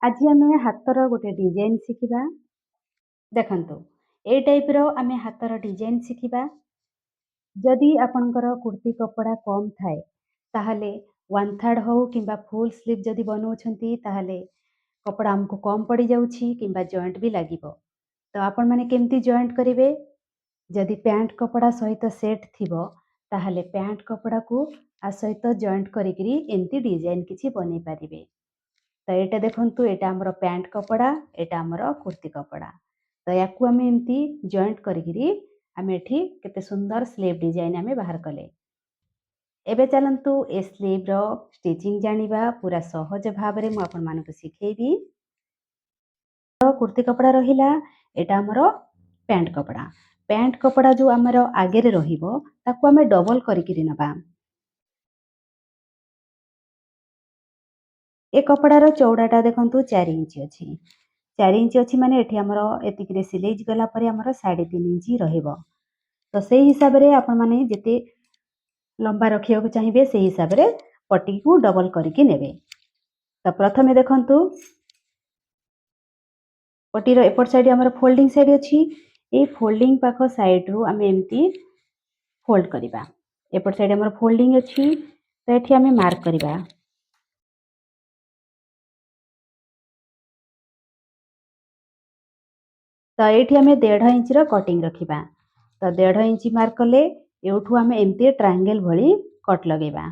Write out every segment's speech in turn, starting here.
आज आम हाथर गोटे डिजाइन शिखा। देखु ए टाइप आम हाथर डिजाइन शिखा। जदि आपणकर कुर्ती कपड़ा कम थाए ताहले 1/3 हो कि फुल स्लीव जदि बनाउछंती ताहले कपड़ा हमको कम पड़ जाउछि किंबा जॉइंट भी लागिबो। तो आपण माने केमती जॉइंट करिवे जदि पैंट कपड़ा सहित सेट थिबो ताहले पैंट कपड़ा को आ सहित जॉइंट करिकरी एमती डिजाइन किछि बनै परिबे। तो एटा देखंतु एटा हमर पैंट कपड़ा एटा हमर कुर्ती कपड़ा। तो याकू आम एमती जॉइंट करिकरी आम एठी केते सुंदर स्लीव डिजाइन आम बाहर कले। एबे चलंतु ए स्लीव रो स्टिचिंग जानिबा पूरा सहज भाव में आपण मानकु सिखेबी। कुर्ती कपड़ा रहिला एटा हमर पैंट कपड़ा। पैंट कपड़ा जो हमर आगे रे रहिबो ताकू आम डबल करिकरी नबा। ए कपड़ार चौड़ाटा देखंतु 4 इंच अछि। 4 इंच अच्छी माने एठी हमर एतिकरे सिलेज गला परे हमर 3.5 इंच रहिबो। तो से हिसाब रे आपण माने जेते लंबा रखिया को चाहिए से हिसाब रे पट्टी को डबल करके नेबे। तो प्रथमे देखंतु पट्टीर एपट साइड हमर फोल्डिंग साइड अछि। ए फोल्डिंग पाख साइड रु आम एमती फोल्ड करिबा। एपट साइड हमर फोल्डिंग अछि तो एठी आम मार्क करिबा। तो ये आम 1.5 इंच कटिंग रखिबा। तो 1.5 इंच मार्क कले एठू आम एमती ट्रायंगल भली कट लगेबा।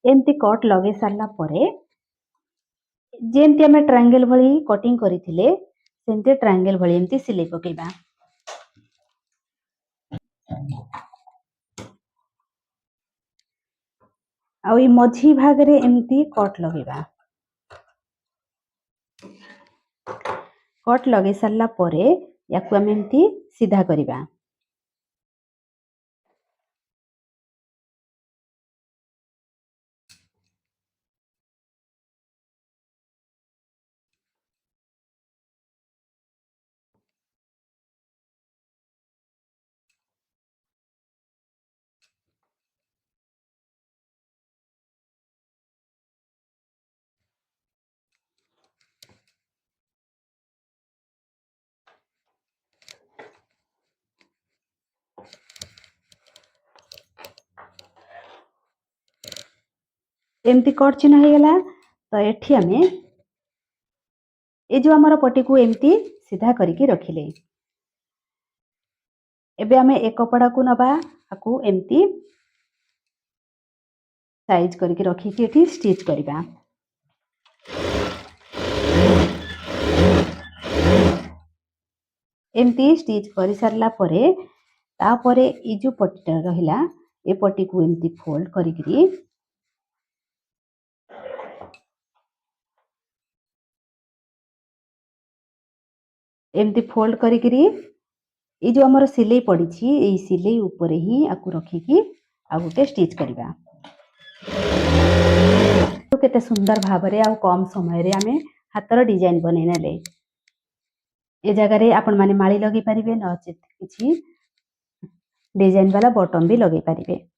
एमती कट लगे सारला परे जेमती आम ट्रायंगल भली कटिंग करथिले सेमती ट्रायंगल भली एमती सिलाई पकेबा। आ ई मझी भाग रे एमती कट लगेबा। कट लगे सारला परे याकू आम एमती सीधा करिबा। एमती कट चिन्ह हो गला। तो एठी आम ए जो हमर पट्टी को एमती सीधा करके रखिले। एबे आम ए कपड़ा को नबा आकू एमती साइज करके रखिकी एठी स्टिच करिबा। एमती स्टिच कर सारला परे तापरे ई जो पट्टीटा रहिला ए पट्टी को एमती फोल्ड करिकरी एमती फोल्ड करिकरी ई जो हमर सिलाई पड़ी ए सिलाई ऊपर ही आकू रखिकी आ गोटे स्टिच करिबा। तो केते सुंदर भाव रे आ कम समय रे आमे हाथर डिजाइन बनै नेले। ए जगह रे आपण माने माली लगे पारिबे न किछि डिजाइन वाला बटन भी लगे पारिबे।